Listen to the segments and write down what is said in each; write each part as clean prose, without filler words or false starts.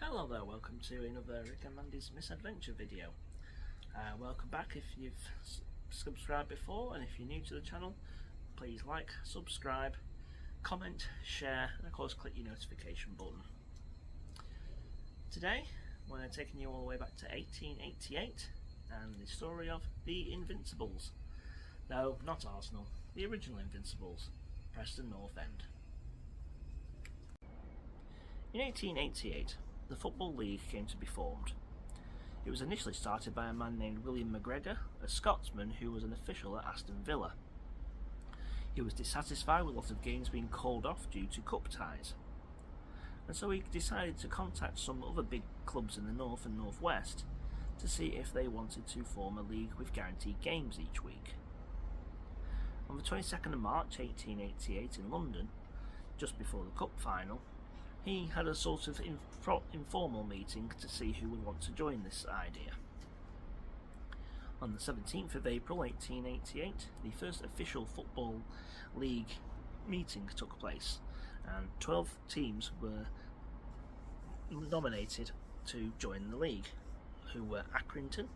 Hello there, welcome to another Rick and Mandy's Misadventure video. Welcome back if you've subscribed before, and if you're new to the channel, please like, subscribe, comment, share, and of course click your notification button. Today we're taking you all the way back to 1888 and the story of the Invincibles. No, not Arsenal, the original Invincibles, Preston North End. In 1888, the Football League came to be formed. It was initially started by a man named William McGregor, a Scotsman who was an official at Aston Villa. He was dissatisfied with lots of games being called off due to cup ties, and so he decided to contact some other big clubs in the north and northwest to see if they wanted to form a league with guaranteed games each week. On the 22nd of March 1888 in London, just before the cup final, he had a sort of informal meeting to see who would want to join this idea. On the 17th of April 1888, the first official Football League meeting took place, and 12 teams were nominated to join the league, who were Accrington,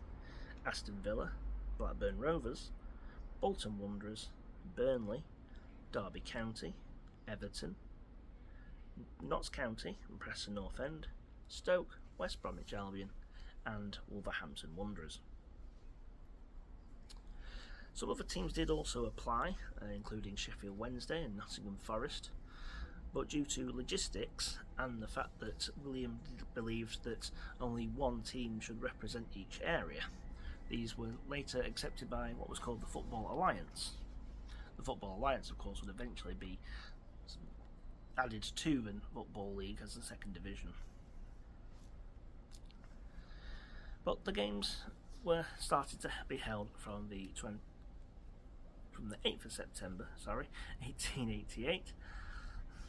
Aston Villa, Blackburn Rovers, Bolton Wanderers, Burnley, Derby County, Everton, Notts County and Preston North End, Stoke, West Bromwich Albion and Wolverhampton Wanderers. Some other teams did also apply, including Sheffield Wednesday and Nottingham Forest, but due to logistics and the fact that William believed that only one team should represent each area, these were later accepted by what was called the Football Alliance. The Football Alliance, of course, would eventually be added to the Football League as the second division. But the games were started to be held from the 8th of September, 1888,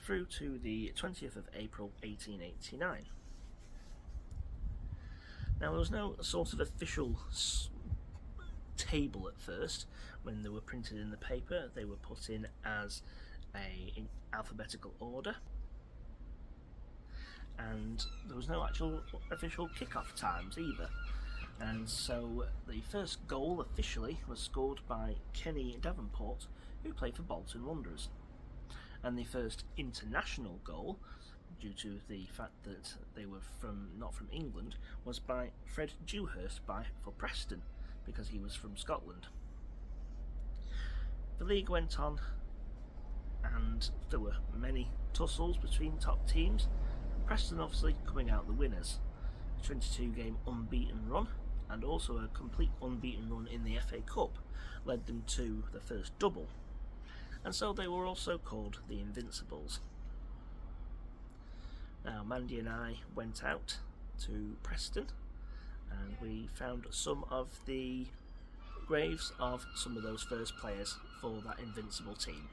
through to the 20th of April 1889. Now, there was no sort of official table at first. When they were printed in the paper, they were put in as in alphabetical order, and there was no actual official kick-off times either, and so the first goal officially was scored by Kenny Davenport, who played for Bolton Wanderers, and the first international goal, due to the fact that they were not from England, was by Fred Dewhurst for Preston, because he was from Scotland. The league went on, and there were many tussles between top teams, Preston obviously coming out the winners. A 22-game unbeaten run and also a complete unbeaten run in the FA Cup led them to the first double, and so they were also called the Invincibles. Now, Mandy and I went out to Preston and we found some of the graves of some of those first players for that Invincible team.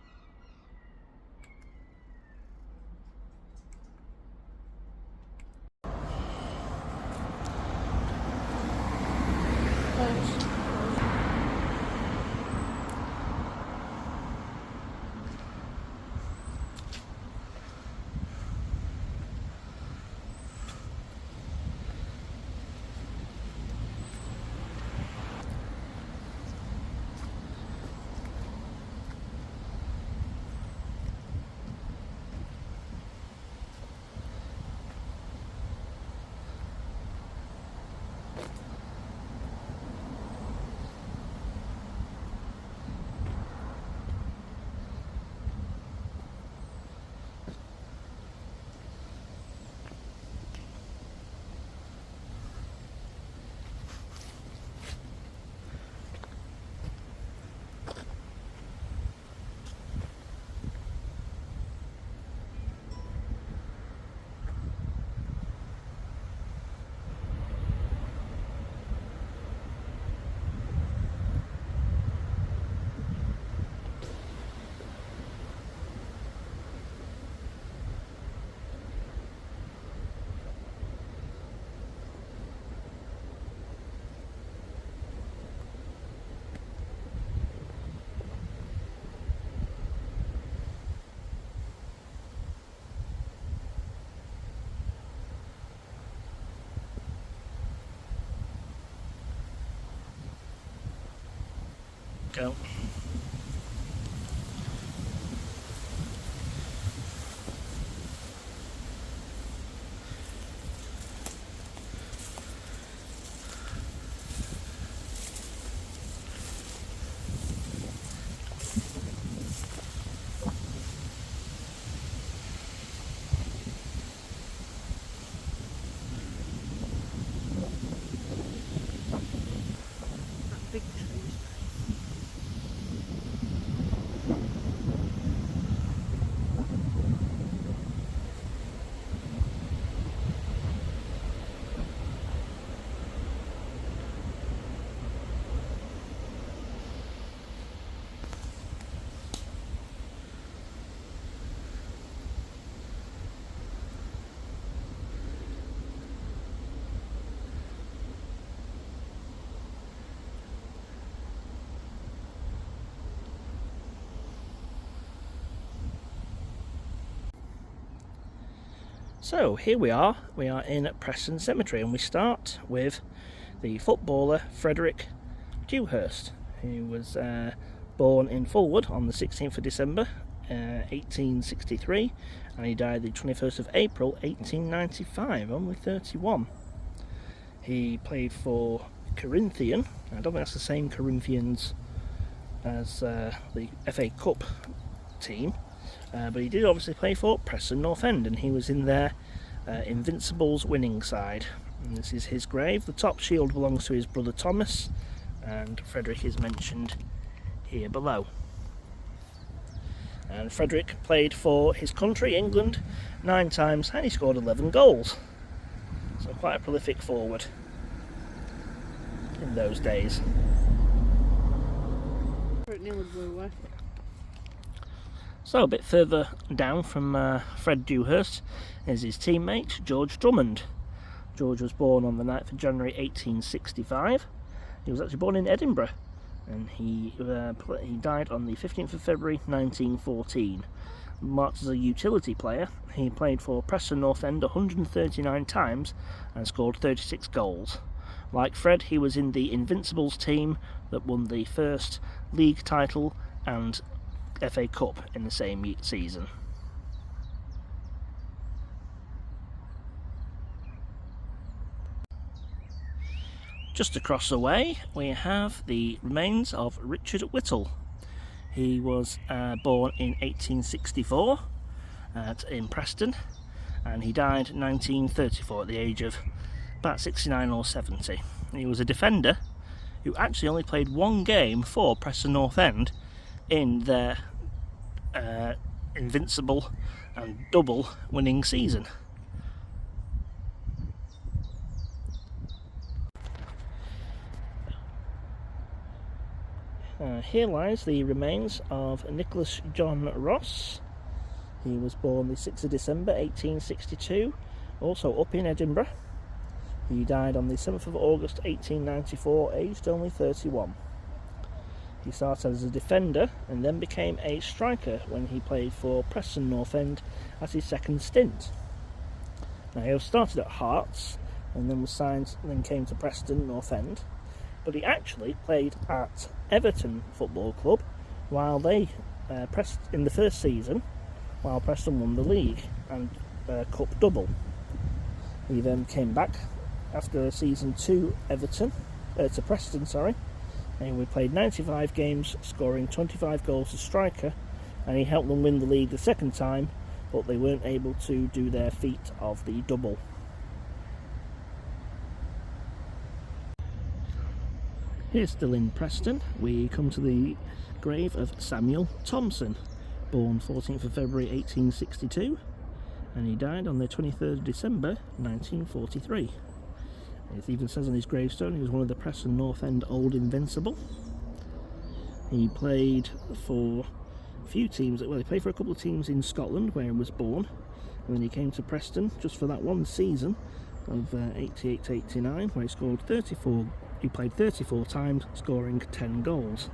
go. Big trees. So here we are in Preston Cemetery, and we start with the footballer Frederick Dewhurst, who was born in Fulwood on the 16th of December 1863, and he died the 21st of April 1895, only 31. He played for Corinthian. I don't think that's the same Corinthians as the FA Cup team. But he did obviously play for Preston North End, and he was in their Invincible's winning side. And this is his grave. The top shield belongs to his brother Thomas, and Frederick is mentioned here below. And Frederick played for his country, England, 9 times, and he scored 11 goals. So quite a prolific forward in those days. It nearly blew away. So a bit further down from Fred Dewhurst is his teammate George Drummond. George was born on the 9th of January 1865. He was actually born in Edinburgh, and he died on the 15th of February 1914. Marked as a utility player, he played for Preston North End 139 times and scored 36 goals. Like Fred, he was in the Invincibles team that won the first league title and FA Cup in the same season. Just across the way we have the remains of Richard Whittle. He was born in 1864 in Preston, and he died in 1934 at the age of about 69 or 70. He was a defender who actually only played 1 game for Preston North End in their Invincible and double winning season. Here lies the remains of Nicholas John Ross. He was born the 6th of December 1862, also up in Edinburgh. He died on the 7th of August 1894, aged only 31. He started as a defender and then became a striker when he played for Preston North End as his second stint. Now, he started at Hearts and then was signed and then came to Preston North End, but he actually played at Everton Football Club while they in the first season, while Preston won the league and cup double. He then came back after season 2 to Preston, and we played 95 games, scoring 25 goals as striker, and he helped them win the league the second time, but they weren't able to do their feat of the double. Here, still in Preston, we come to the grave of Samuel Thompson, born 14th of February 1862, and he died on the 23rd of December 1943. It even says on his gravestone he was one of the Preston North End Old Invincible. He played for a few teams, well, he played for a couple of teams in Scotland where he was born, and then he came to Preston just for that one season of 88-89 where he played 34 times, scoring 10 goals.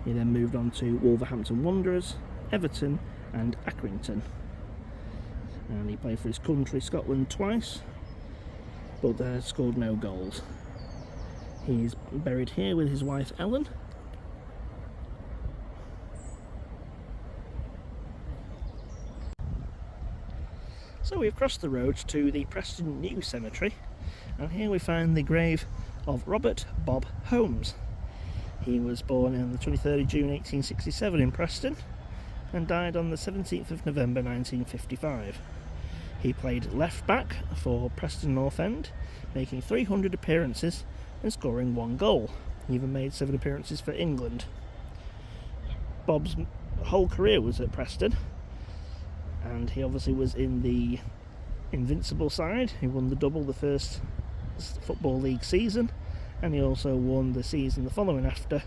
He then moved on to Wolverhampton Wanderers, Everton and Accrington, and he played for his country Scotland twice, but scored no goals. He's buried here with his wife Ellen, So we've crossed the road to the Preston New Cemetery, and here we find the grave of Robert Bob Holmes. He was born on the 23rd of June 1867 in Preston and died on the 17th of November 1955. He played left back for Preston North End, making 300 appearances and scoring 1 goal. He even made 7 appearances for England. Bob's whole career was at Preston, and he obviously was in the Invincible side. He won the double the first Football League season, and he also won the season the following after,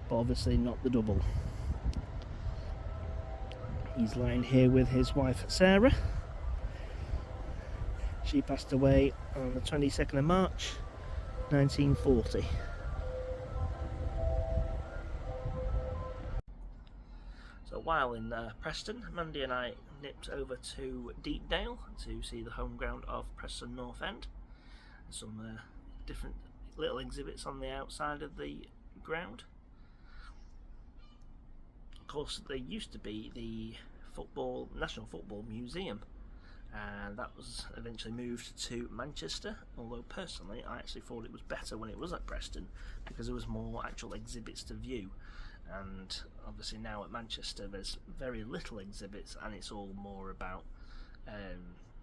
but obviously not the double. He's lying here with his wife Sarah. She passed away on the 22nd of March 1940. So while in Preston, Mandy and I nipped over to Deepdale to see the home ground of Preston North End. Some different little exhibits on the outside of the ground. Of course, there used to be the National Football Museum, and that was eventually moved to Manchester, although personally I actually thought it was better when it was at Preston because there was more actual exhibits to view. And obviously now at Manchester there's very little exhibits, and it's all more about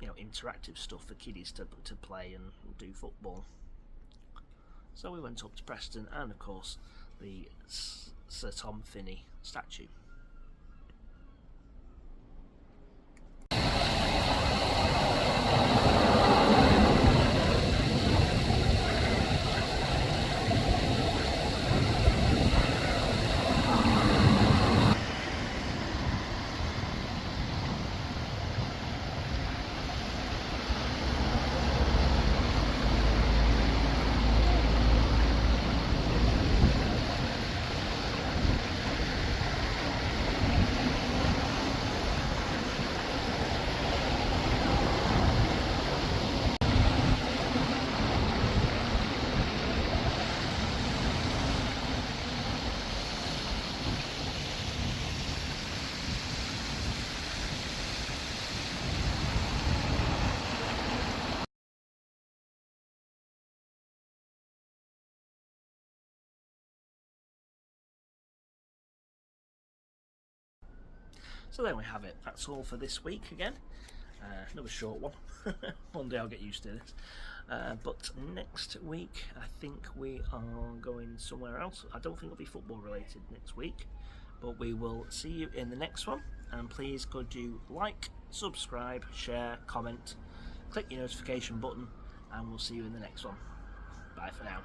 interactive stuff for kiddies to play and do football. So we went up to Preston, and of course the Sir Tom Finney statue. So there we have it. That's all for this week again. Another short one. One day I'll get used to this. But next week I think we are going somewhere else. I don't think it'll be football related next week, but we will see you in the next one. And please could you like, subscribe, share, comment, click your notification button, and we'll see you in the next one. Bye for now.